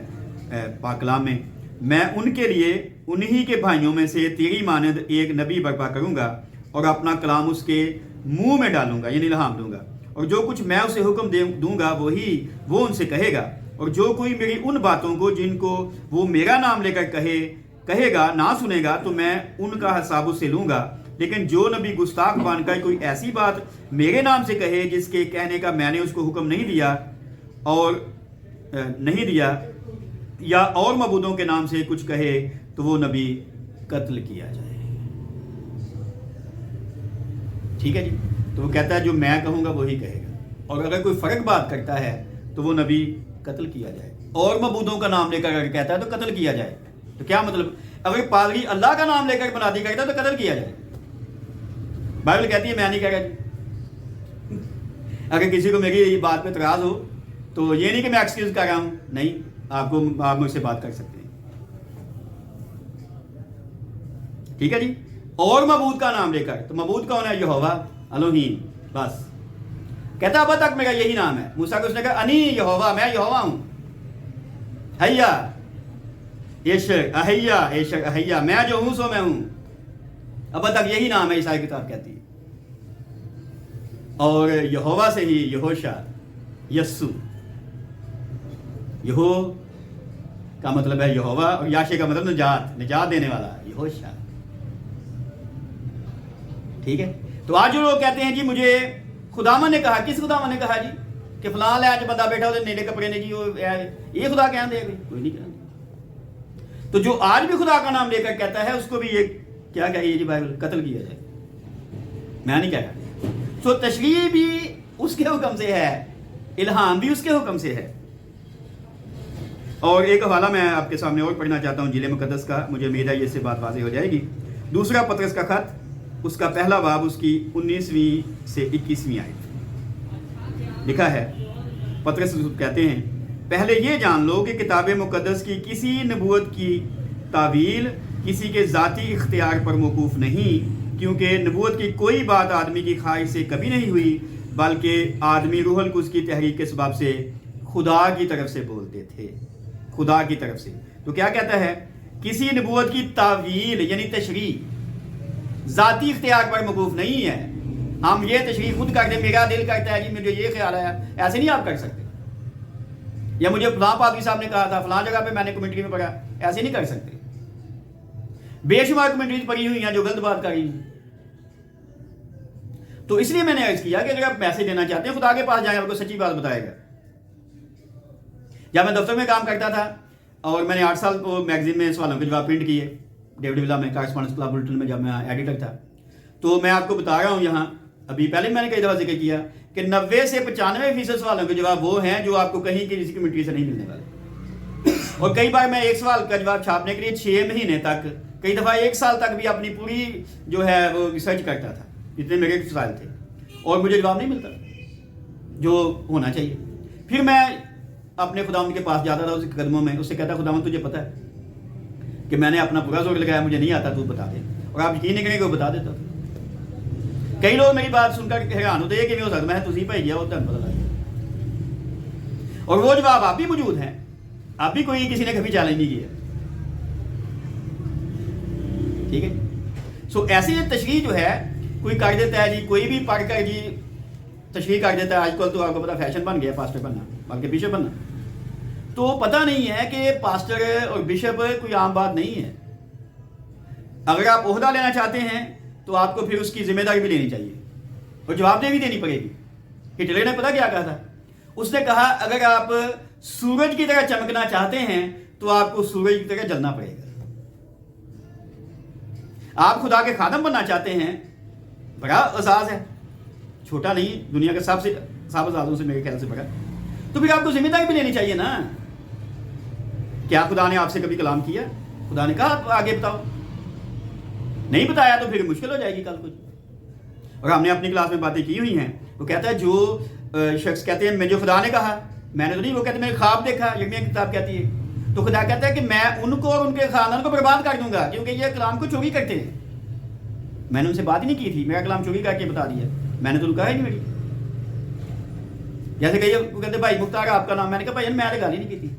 پاک کلام میں, میں ان کے لیے انہی کے بھائیوں میں سے تیری مانند ایک نبی برپا کروں گا اور اپنا کلام اس کے منہ میں ڈالوں گا, یعنی الہام دوں گا, اور جو کچھ میں اسے حکم دوں گا وہ ان سے کہے گا. اور جو کوئی میری ان باتوں کو جن کو وہ میرا نام لے کر کہے گا نہ سنے گا تو میں ان کا حساب اس سے لوں گا. لیکن جو نبی گستاخ بن کر کوئی ایسی بات میرے نام سے کہے جس کے کہنے کا میں نے اس کو حکم نہیں دیا یا اور معبودوں کے نام سے کچھ کہے تو وہ نبی قتل کیا جائے. ٹھیک ہے جی. تو وہ کہتا ہے جو میں کہوں گا وہی کہے گا, اور اگر کوئی فرق بات کرتا ہے تو وہ نبی قتل کیا جائے. اور معبودوں کا نام لے کر اگر کہتا ہے تو قتل کیا جائے. تو کیا مطلب, اگر پادری اللہ کا نام لے کر منادی کرتا ہے تو قتل کیا جائے. بائبل کہتی ہے میں نہیں کہہ رہا جی. اگر کسی کو میری بات پہ اعتراض ہو تو یہ نہیں کہ میں ایکسکیوز کر رہا ہوں, نہیں, آپ مجھ سے بات کر سکتے ہیں. ٹھیک ہے جی. اور معبود کا نام لے کر, تو معبود کون ہے؟ یہوہ الوہیم. بس کہتا اب تک میرا یہی نام ہے. موسیٰ کو اس نے کہا انی یہوہ, میں یہوہ ہوں. حیا عشق احیا عشق احیا, میں جو ہوں سو میں ہوں. اب تک یہی نام ہے عیسائی کتاب کہتی ہے. اور یہوہ سے ہی یہوشع, یسو. یہو کا مطلب ہے یہوہ, اور یاشے کا مطلب نجات دینے والا, یہوشع. ٹھیک ہے. تو آج جو لوگ کہتے ہیں جی مجھے خداوند نے کہا, کس خداوند نے کہا جی کہ فلاں لے آج بندہ بیٹھا ہو نیلے کپڑے نے جی یہ خدا کہہ دے گا, کوئی نہیں کہہ. تو جو آج بھی خدا کا نام لے کر کہتا ہے اس کو بھی یہ کیا کہیے جی بائبل, قتل کیا جائے. میں نہیں کہہ رہا. تو تشریح بھی اس کے حکم سے ہے, الہام بھی اس کے حکم سے ہے. اور ایک حوالہ میں آپ کے سامنے اور پڑھنا چاہتا ہوں انجیل مقدس کا, مجھے امید ہے یہ سے بات واضح ہو جائے گی. دوسرا پطرس کا خط اس کا پہلا باب اس کی 19ویں سے 21ویں آیت لکھا ہے. پطرس کہتے ہیں پہلے یہ جان لو کہ کتاب مقدس کی کسی نبوت کی تعویل کسی کے ذاتی اختیار پر موقوف نہیں, کیونکہ نبوت کی کوئی بات آدمی کی خواہش سے کبھی نہیں ہوئی, بلکہ آدمی روح القدس کی تحریک کے سبب سے خدا کی طرف سے بولتے تھے, خدا کی طرف سے. تو کیا کہتا ہے, کسی نبوت کی تعویل یعنی تشریح ذاتی اختیار پر موقوف نہیں ہے. ہم یہ تشریح خود کرتے, میرا دل کرتا ہے جی مجھے یہ خیال آیا, ایسے نہیں آپ کر سکتے. یا مجھے فلاں پادری صاحب نے کہا تھا, فلاں جگہ پہ میں نے کمنٹری میں پڑھا, ایسے نہیں کر سکتے. بے شمار کمنٹریز پڑھی ہوئی ہیں جو غلط بات کر رہی ہیں. تو اس لیے میں نے عرض کیا کہ اگر آپ میسج دینا چاہتے ہیں خدا کے پاس جائیں, آپ کو سچی بات بتائے گا. جب میں دفتر میں کام کرتا تھا اور میں نے 8 سال کو میگزین میں سوالوں کے جواب پرنٹ کیے, ڈیوڈ ولا میں کارسپونڈنس کلب بلٹن میں جب میں ایڈیٹر تھا, تو میں آپ کو بتا رہا ہوں یہاں, ابھی پہلے میں نے کئی دفعہ ذکر کیا کہ 90 سے 95% سوالوں کے جواب وہ ہیں جو آپ کو کہیں کی کسی کمیونٹی سے نہیں ملنے والے. اور کئی بار میں ایک سوال کا جواب چھاپنے کے لیے 6 مہینے تک, کئی دفعہ 1 سال تک بھی اپنی پوری جو ہے وہ ریسرچ کرتا تھا, جتنے میرے سوال تھے, اور مجھے جواب نہیں ملتا جو ہونا چاہیے. پھر میں اپنے خداوند کے پاس جاتا تھا اس کے قدموں میں, اس سے کہتا خداوند تجھے پتہ ہے کہ میں نے اپنا پورا زور لگایا, مجھے نہیں آتا, تو بتا دے. اور آپ یقین نہیں کریں کہ وہ بتا دیتا تھا. کئی لوگ میری بات سن کر حیران ہوتے ہیں کہ ہو سکتا ہے تسی بھائی گیا وہ تن پتہ لگ گیا. اور وہ جواب آپ بھی موجود ہیں اب بھی کوئی کسی نے کبھی چیلنج نہیں کیا. ٹھیک ہے. سو ایسی تشریح جو ہے کوئی کر دیتا ہے جی, کوئی بھی پڑھ کر جی تشریح کر دیتا ہے. آج کل تو آپ کو پتا فیشن بن گیا پاسٹر بننا بلکہ بشپ بننا. تو پتہ نہیں ہے کہ پاسٹر اور بشپ کوئی عام بات نہیں ہے. اگر آپ عہدہ لینا چاہتے ہیں تو آپ کو پھر اس کی ذمہ داری بھی لینی چاہیے اور جواب دہ بھی دینی پڑے گی. ہٹلر نے پتہ کیا کہا تھا؟ اس نے کہا اگر آپ سورج کی طرح چمکنا چاہتے ہیں تو آپ کو سورج کی طرح جلنا پڑے گا. آپ خدا کے خادم بننا چاہتے ہیں, بڑا اعزاز ہے, چھوٹا نہیں, دنیا کے سب اعزازوں سے میرے خیال سے بڑا. تو پھر آپ کو ذمہ داری بھی لینی چاہیے نا. کیا خدا نے آپ سے کبھی کلام کیا؟ خدا نے کہا آپ آگے بتاؤ, نہیں بتایا تو پھر مشکل ہو جائے گی کل کچھ. اور ہم نے اپنی کلاس میں باتیں کی ہوئی ہیں. وہ کہتا ہے جو شخص کہتے ہیں میں جو خدا نے کہا, میں نے تو نہیں, وہ کہتے ہیں میں نے خواب دیکھا, یرمیا کی کتاب کہتی ہے. تو خدا کہتا ہے کہ میں ان کو اور ان کے خاندان کو برباد کر دوں گا کیونکہ یہ کلام کو چوری کرتے ہیں. میں نے ان سے بات ہی نہیں کی تھی, میرا کلام چوری کر کے بتا دیا, میں نے تو کہا ہی نہیں میری. جیسے کہ وہ کہتے بھائی مختار آپ کا نام, میں نے کہا بھائی میں نے گال ہی نہیں کی تھی,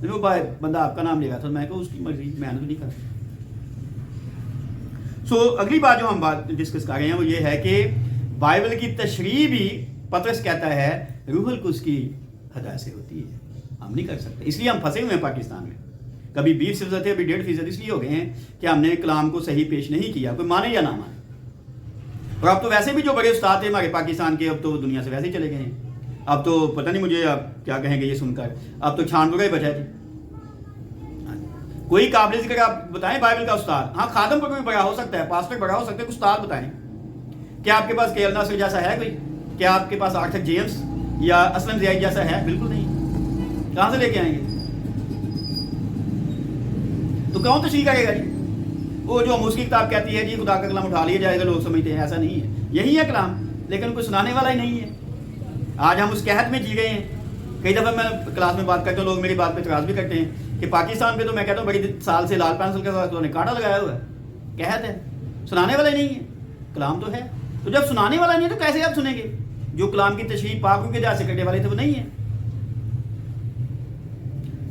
وہ بندہ آپ کا نام لے گا تھا, میں نے کہا اس کی مرضی, میں نے تو نہیں کہا. سو اگلی بات جو ہم بات ڈسکس کر رہے ہیں وہ یہ ہے کہ بائبل کی تشریح بھی پطرس کہتا ہے روح القدس کی ہدایت سے ہوتی ہے, ہم نہیں کر سکتے. اس لیے ہم پھنسے ہوئے ہیں پاکستان میں. کبھی 20% تھے, ابھی 1.5% اس لیے ہو گئے ہیں کہ ہم نے کلام کو صحیح پیش نہیں کیا, کوئی مانے یا نہ مانے. اور اب تو ویسے بھی جو بڑے استاد تھے ہمارے پاکستان کے اب تو دنیا سے ویسے ہی چلے گئے ہیں. اب تو پتہ نہیں مجھے آپ کیا کہیں گے یہ سن کر, اب تو چھان بگا ہی بچا جی. کوئی قابل ذکر آپ بتائیں بائبل کا استاد. ہاں خادم پر کوئی بڑا ہو سکتا ہے, پاسٹر بڑا ہو سکتا ہے, استاد بتائیں. کیا آپ کے پاس کے ناصر جیسا ہے کوئی؟ کیا آپ کے پاس آرتھر جیمز یا اسلم زیائی جیسا ہے؟ بالکل نہیں. کہاں سے لے کے آئیں گے؟ تو کون تشریح کرے گا جی؟ وہ جو ہم اس کی کتاب کہتی ہے جی خدا کا کلام اٹھا لیا جائے گا, لوگ سمجھتے ہیں, ایسا نہیں ہے. یہی ہے کلام, لیکن کوئی سنانے والا ہی نہیں ہے. آج ہم اس قحط میں جی گئے ہیں. کئی دفعہ میں کلاس میں بات کرتا ہوں, لوگ میری بات پہ اعتراض بھی کرتے ہیں کہ پاکستان پہ تو میں کہتا ہوں بڑی سال سے لال پینسل کے ساتھ انہوں نے کانٹا لگایا ہوا ہے, قحط ہے, سنانے والا ہی نہیں ہے. کلام تو ہے, تو جب سنانے والا نہیں ہے تو کیسے آپ سنیں گے؟ جو کلام کی تشریح پاک کے لحاظ سے کرنے والے تھے وہ نہیں ہے.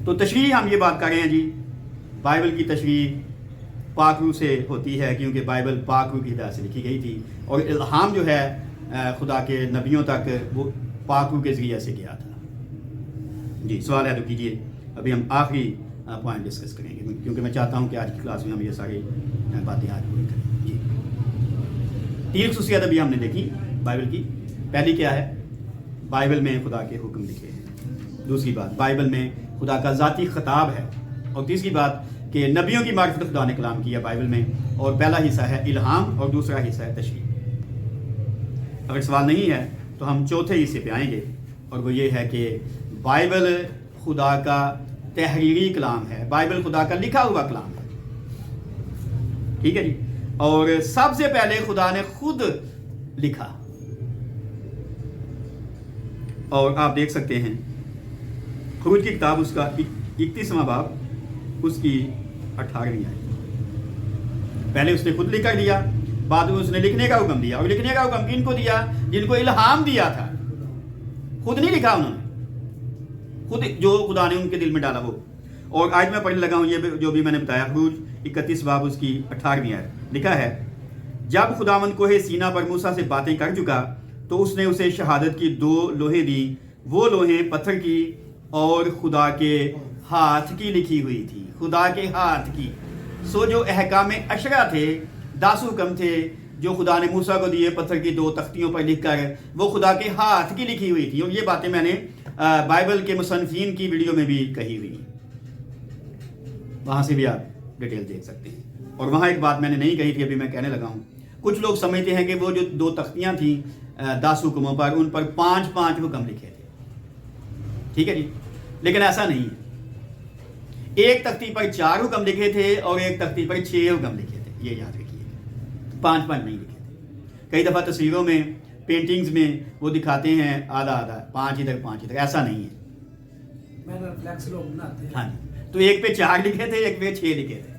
تو تشریح ہم یہ بات کر رہے ہیں جی, بائبل کی تشریح پاک روح سے ہوتی ہے کیونکہ بائبل پاک روح کی ہدایت سے لکھی گئی تھی, اور الہام جو ہے خدا کے نبیوں تک وہ پاک روح کے ذریعے سے گیا تھا. جی سوال ہے تو کیجیے, ابھی ہم آخری پوائنٹ ڈسکس کریں گے کیونکہ میں چاہتا ہوں کہ آج کی کلاس میں ہم یہ ساری باتیں آج پوری کریں. جی 3 خصوصیات ابھی ہم نے دیکھی بائبل کی. پہلی کیا ہے؟ بائبل میں خدا کے حکم لکھے ہیں. دوسری بات بائبل میں خدا کا ذاتی خطاب ہے. اور تیسری بات کہ نبیوں کی معرفت خدا نے کلام کیا بائبل میں, اور پہلا حصہ ہے الہام اور دوسرا حصہ ہے تشریح. اگر سوال نہیں ہے تو ہم چوتھے حصے پہ آئیں گے, اور وہ یہ ہے کہ بائبل خدا کا تحریری کلام ہے, بائبل خدا کا لکھا ہوا کلام ہے. ٹھیک ہے جی. اور سب سے پہلے خدا نے خود لکھا, اور آپ دیکھ سکتے ہیں خروج کی کتاب اس کا 31واں باب اس کی 18ویں آیت. پہلے اس نے خود لکھ کر دیا, بعد میں اس نے لکھنے کا حکم دیا. اور لکھنے کا حکم کن کو دیا؟ جن کو الہام دیا تھا. خود نہیں لکھا انہوں نے, خود جو خدا نے ان کے دل میں ڈالا وہ. اور آج میں پڑھنے لگا ہوں یہ جو بھی میں نے بتایا, خروج 31 باب اس کی 18ویں آیت. لکھا ہے جب خداوند کوہ سینا پر موسیٰ سے باتیں کر چکا تو اس نے اسے شہادت کی 2 لوہیں دی. وہ لوہیں پتھر کی اور خدا کے ہاتھ کی لکھی ہوئی تھی. خدا کے ہاتھ کی. سو جو احکام عشرہ تھے, 10 حکم تھے جو خدا نے موسیٰ کو دیے پتھر کی 2 تختیوں پر لکھ کر, وہ خدا کے ہاتھ کی لکھی ہوئی تھی. اور یہ باتیں میں نے بائبل کے مصنفین کی ویڈیو میں بھی کہی ہوئی, وہاں سے بھی آپ ڈیٹیل دیکھ سکتے ہیں. اور وہاں ایک بات میں نے نہیں کہی تھی, ابھی میں کہنے لگا ہوں. کچھ لوگ سمجھتے ہیں کہ وہ جو 2 تختیاں تھیں 10 حکموں پر, ان پر 5 حکم لکھے تھے. ٹھیک ہے جی, لیکن ایسا نہیں ہے. ایک تختی پر 4 حکم لکھے تھے اور ایک تختی پر 6 حکم لکھے تھے. یہ یاد رکھیے, 5 نہیں لکھے تھے. کئی دفعہ تصویروں میں, پینٹنگز میں وہ دکھاتے ہیں آدھا 5 ادھر 5 ادھر, ایسا نہیں ہے. ہاں جی, تو ایک پہ 4 لکھے تھے, ایک پہ 6 لکھے تھے.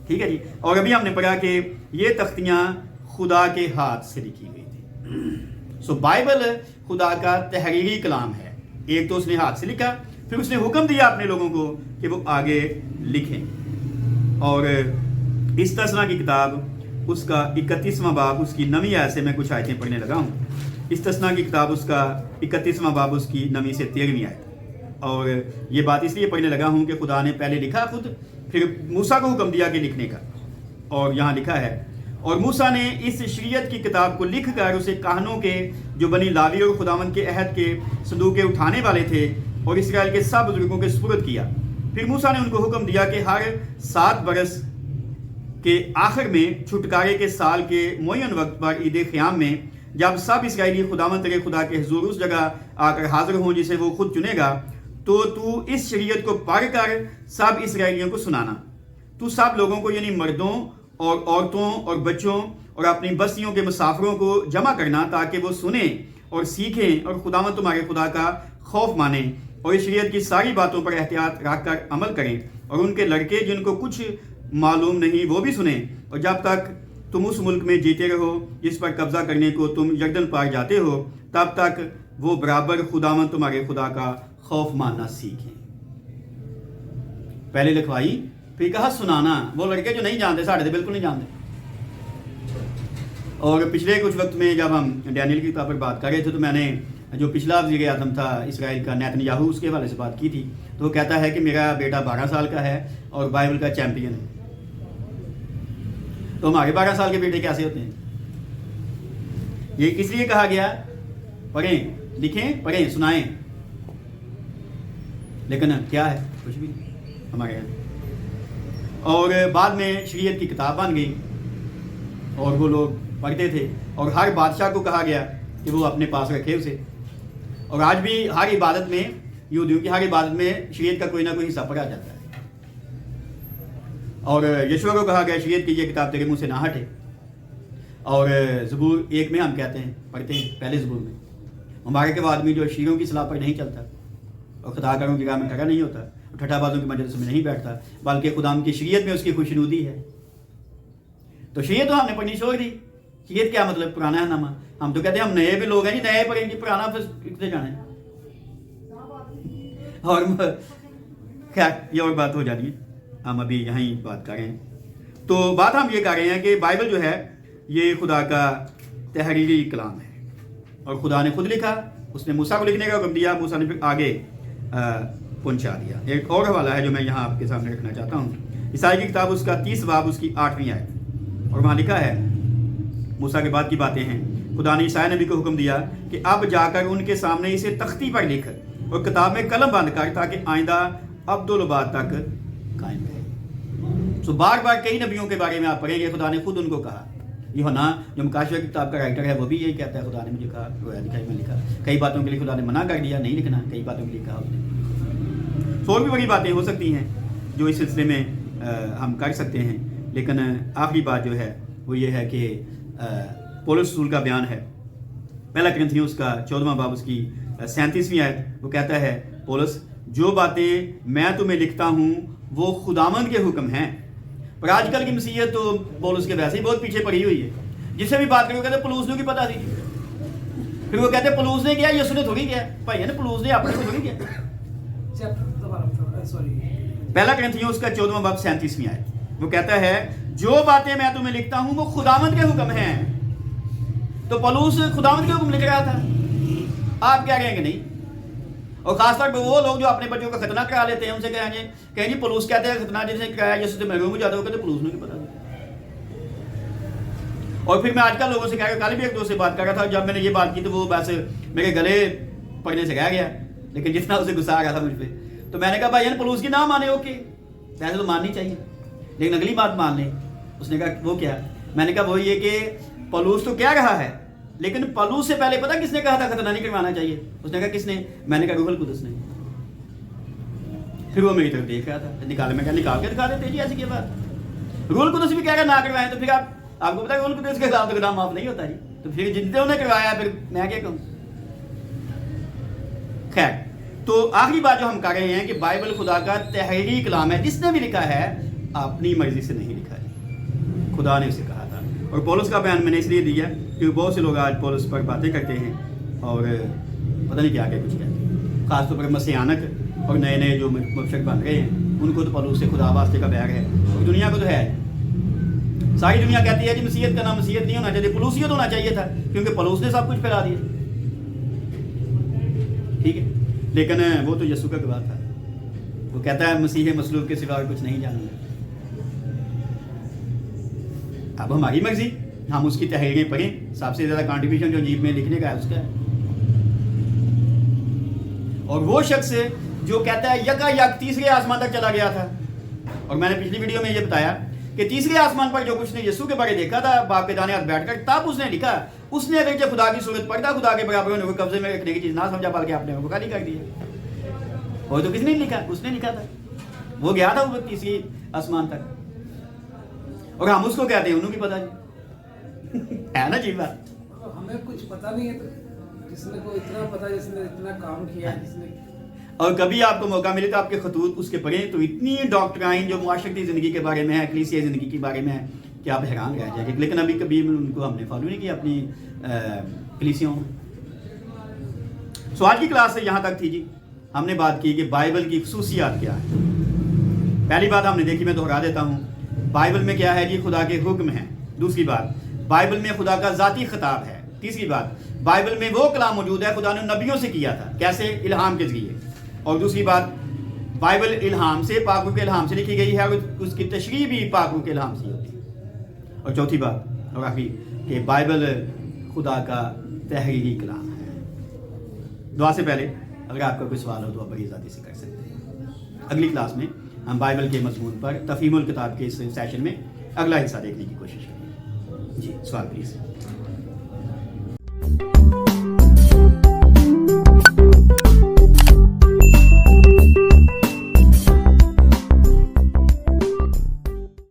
ٹھیک ہے جی. اور ابھی ہم نے پڑھا کہ یہ تختیاں خدا کے ہاتھ سے لکھی ہوئی تھی. سو بائبل خدا کا تحریری کلام ہے. ایک تو اس نے ہاتھ سے لکھا, پھر اس نے حکم دیا اپنے لوگوں کو کہ وہ آگے لکھیں، اور استثنا کی کتاب اس کا 31واں باب اس کی 9ویں آیت سے میں کچھ آیتیں پڑھنے لگا ہوں۔ استثنا کی کتاب اس کا 31واں باب اس کی 9ویں سے 13ویں آیت، اور یہ بات اس لیے پڑھنے لگا ہوں کہ خدا نے پہلے لکھا خود، پھر موسیٰ کو حکم دیا کہ لکھنے کا، اور یہاں لکھا ہے، اور موسیٰ نے اس شریعت کی کتاب کو لکھ کر اسے کاہنوں کے جو بنی لاوی اور خداوند کے عہد کے صندوق اٹھانے والے تھے اور اسرائیل کے سب بزرگوں کے سپرد کیا۔ پھر موسیٰ نے ان کو حکم دیا کہ ہر 7 برس کے آخر میں چھٹکارے کے سال کے معین وقت پر عید خیام میں جب سب اسرائیلی خداوند تیرے خدا کے حضور اس جگہ آ کر حاضر ہوں جسے وہ خود چنے گا، تو اس شریعت کو پڑھ کر سب اسرائیلیوں کو سنانا۔ تو سب لوگوں کو یعنی مردوں اور عورتوں اور بچوں اور اپنی بستیوں کے مسافروں کو جمع کرنا تاکہ وہ سنیں اور سیکھیں اور خداوند تمہارے خدا کا خوف مانیں اور اس شریعت کی ساری باتوں پر احتیاط رکھ کر عمل کریں، اور ان کے لڑکے جن کو کچھ معلوم نہیں وہ بھی سنیں، اور جب تک تم اس ملک میں جیتے رہو جس پر قبضہ کرنے کو تم یردن پار جاتے ہو، تب تک وہ برابر خداوند تمہارے خدا کا خوف ماننا سیکھیں۔ پہلے لکھوائی، پھر کہا سنانا۔ وہ لڑکے جو نہیں جانتے، ساڑھے بالکل نہیں جانتے۔ اور پچھلے کچھ وقت میں جب ہم ڈینیل کی کتاب پر بات کر رہے تھے تو میں نے جو پچھلا وزیر اعظم تھا اسرائیل کا نیتن یاہو، اس کے حوالے سے بات کی تھی، تو وہ کہتا ہے کہ میرا بیٹا 12 سال کا ہے اور بائبل کا چیمپئن ہے۔ تو ہمارے 12 سال کے بیٹے کیسے ہوتے ہیں؟ یہ کس لیے کہا گیا؟ پڑھیں، لکھیں، پڑھیں، سنائیں، لیکن کیا ہے؟ کچھ بھی نہیں ہمارے یہاں۔ اور بعد میں شریعت کی کتاب بن گئی اور وہ لوگ پڑھتے تھے، اور ہر بادشاہ کو کہا گیا کہ وہ اپنے پاس رکھے اسے، اور آج بھی ہر عبادت میں، یہودیوں کی ہر عبادت میں شریعت کا کوئی نہ کوئی حصہ پڑھا جاتا ہے۔ اور یشوع کو کہا گیا شریعت کی یہ کتاب تیرے منہ سے نہ ہٹے، اور زبور 1 میں ہم کہتے ہیں، پڑھتے ہیں پہلے زبور میں، مبارک وہ آدمی جو شیروں کی صلاح پر نہیں چلتا اور خطا کاروں کی راہ میں کھڑا نہیں ہوتا اور ٹھٹھا بازوں کی مجلس میں نہیں بیٹھتا، بلکہ خدا کی شریعت میں اس کی خوشنودی ہے۔ تو شریعت تو ہم نے پڑھنی چھوڑ دی۔ شریعت کیا مطلب؟ پرانا ہے نامہ۔ ہم تو کہتے ہیں ہم نئے بھی لوگ ہیں جی، نئے پڑھیں گے، پرانا پھر کتنے جانا ہے؟ اور خیر یہ اور بات ہو جانی ہے، ہم ابھی یہیں بات کر رہے ہیں۔ تو بات ہم یہ کر رہے ہیں کہ بائبل جو ہے یہ خدا کا تحریری کلام ہے، اور خدا نے خود لکھا، اس نے موسیٰ کو لکھنے کا حکم دیا، موسیٰ نے پھر آگے پہنچا دیا۔ ایک اور حوالہ ہے جو میں یہاں آپ کے سامنے رکھنا چاہتا ہوں، عیسائی کی کتاب اس کا 30 باب اس کی 8ویں آیت، اور وہاں لکھا ہے، موسیٰ کے بعد کی باتیں ہیں، خدا نے عیسائی نبی کو حکم دیا کہ اب جا کر ان کے سامنے اسے تختی پر لکھ اور کتاب میں قلم بند کر، تاکہ آئندہ ابدالآباد تک قائم رہے۔ سو بار بار کئی نبیوں کے بارے میں آپ پڑھیں گے خدا نے خود ان کو کہا۔ یوحنا جو مکاشفہ کی کتاب کا رائٹر ہے وہ بھی یہی کہتا ہے، خدا نے مجھے کہا، رویا دکھائی میں لکھا۔ کئی باتوں کے لیے خدا نے منع کر دیا، نہیں لکھنا، کئی باتوں کے لیے کہا اس نے۔ اور بھی بڑی باتیں ہو سکتی ہیں جو اس سلسلے میں ہم کر سکتے ہیں، لیکن آخری بات جو ہے وہ یہ ہے کہ پولس رسول کا بیان ہے، پہلا کرنتھیوں اس کا 14واں باب اس کی 37ویں آیت، وہ کہتا ہے پولس، جو باتیں میں تمہیں لکھتا ہوں وہ خداوند کے حکم ہیں۔ پر آج کل کی مسیحیت تو پولس کے ویسے ہی بہت پیچھے پڑی ہوئی ہے، جس سے بھی بات کریں وہ کہتے پولس نے کی پتہ تھی، پھر وہ کہتے پولس نے کیا، یسوع نے تھوڑی کیا، بھائی نے پولس نے اپنے کو تھوڑی کیا۔ پہلا کرنتھیوں اس کا 14واں باب 37ویں آیت، وہ کہتا ہے جو باتیں میں تمہیں لکھتا ہوں وہ خداوند کے حکم ہیں۔ تو پولس خداوند کے حکم لکھ رہا تھا، آپ کیا کہیں گے نہیں؟ اور خاص طور پہ وہ لوگ جو اپنے بچوں کا ختنہ کرا لیتے ہیں، ان سے کہیں جی پولس کہتے ہیں ختنہ جس نے کرایا یسوع سے محروم ہو جاتا ہے، وہ کہتے پولس نے نہیں پتا۔ اور پھر میں آج کل لوگوں سے کہہ رہا، کل بھی ایک دوست سے بات کر رہا تھا، جب میں نے یہ بات کی تو وہ بس میرے گلے پڑنے سے رہ گیا، لیکن جتنا اسے غصہ آ گیا تھا مجھ پہ، تو میں نے کہا بھائی پولس کی نہ مانے، اوکے ویسے تو ماننی چاہیے، لیکن اگلی بات مان لیں۔ اس نے کہا وہ کیا؟ میں نے کہا وہ یہ کہ پولس تو کہہ رہا ہے، لیکن پولس سے پہلے پتہ کس نے کہا تھا ختنہ نہیں کروانا چاہیے؟ اس نے کہا کس نے؟ میں نے کہا روح القدس نے۔ پھر وہ میری طرف دیکھ رہا تھا، نکال، میں کہا نکال کے دکھا دیتے جی، ایسی کیا بات؟ روح القدس بھی کہہ رہا نہ کروائیں، تو پھر آپ کو پتا ہے روح القدس کے خلاف تو گناہ معاف نہیں ہوتا جی، تو پھر جتنے انہوں نے کروایا پھر میں کیا کہوں؟ خیر، تو آخری بات جو ہم کر رہے ہیں کہ بائبل خدا کا تحریری کلام ہے، جس نے بھی لکھا ہے اپنی مرضی سے نہیں لکھا ہے، خدا نے اسے کہا تھا۔ اور پولس کا بیان میں نے اس لیے دیا کیونکہ بہت سے لوگ آج پولس پر باتیں کرتے ہیں اور پتہ نہیں کیا کچھ کہتے ہیں، خاص طور پر مسیحانک اور نئے نئے جو مبشر بن رہے ہیں ان کو تو پلوس سے خدا واسطے کا بیگ ہے، اور دنیا کو تو ہے۔ ساری دنیا کہتی ہے کہ مسیحیت کا نام مسیحیت نہیں ہونا چاہیے، پلوسیت ہونا چاہیے تھا، کیونکہ پلوس نے سب کچھ پھیلا دیا۔ ٹھیک ہے، لیکن وہ تو یسوع کا گواہ تھا، وہ کہتا ہے مسیح مصلوب کے سوا کچھ نہیں جانتا۔ اب ہماری مرضی، ہم اس کی تحریریں پڑھیں، سب سے زیادہ کنٹریبیوشن جو انجیل میں لکھنے کا ہے اس کا ہے۔ اور وہ شخص جو کہتا ہے یکا یک تیسرے آسمان تک چلا گیا تھا، اور میں نے پچھلی ویڈیو میں یہ بتایا کہ تیسرے آسمان پر جو کچھ نے یسوع کے بارے دیکھا تھا باپ کے دانے ہاتھ بیٹھ کر، تب اس نے لکھا، اس نے اگر جب خدا کی صورت پڑتا خدا کے برابر ہونے کو قبضے میں رکھنے کی چیز نہ سمجھا پا کے اپنے کو خالی کر دیا۔ اور تو کس نے لکھا؟ اس نے لکھا تھا، وہ گیا تھا وہ تیسری آسمان تک، اور ہم اس کو کہتے ہیں انہوں کی پتہ نہیں ہے نا جی بات۔ ہمیں کچھ پتہ نہیں ہے، تو جس نے کو اتنا پتہ، جس نے اتنا کام کیا ہے، جس نے اور کبھی آپ کو موقع ملے تو آپ کے خطوط اس کے پڑھیں، تو اتنی ڈاکٹرائن جو معاشرتی زندگی کے بارے میں ہے، کلیسیائی زندگی کے بارے میں ہے کہ آپ حیران رہ جائیں گے، لیکن ابھی کبھی ان کو ہم نے فالو نہیں کیا اپنی کلیسیوں میں۔ سوال کی کلاس سے یہاں تک تھی جی، ہم نے بات کی کہ بائبل کی خصوصیات کیا ہے۔ پہلی بات ہم نے دیکھی، میں دہرا دیتا ہوں، بائبل میں کیا ہے جی؟ خدا کے حکم ہیں۔ دوسری بات، بائبل میں خدا کا ذاتی خطاب ہے۔ تیسری بات، بائبل میں وہ کلام موجود ہے خدا نے نبیوں سے کیا تھا، کیسے؟ الہام کے ذریعے۔ اور دوسری بات، بائبل الہام سے، پاک روح کے الہام سے لکھی گئی ہے، اور اس کی تشریح بھی پاک روح کے الہام سے ہوتی ہے۔ اور چوتھی بات اور آخری کہ بائبل خدا کا تحریری کلام ہے۔ دعا سے پہلے اگر آپ کا کوئی سوال ہو تو آپ بڑی آزادی سے کر سکتے ہیں۔ اگلی کلاس میں ہم بائبل کے مضمون پر تفہیم الکتاب کے اس سیشن میں اگلا حصہ دیکھنے کی کوشش کریں گے۔ جی سوال پلیز۔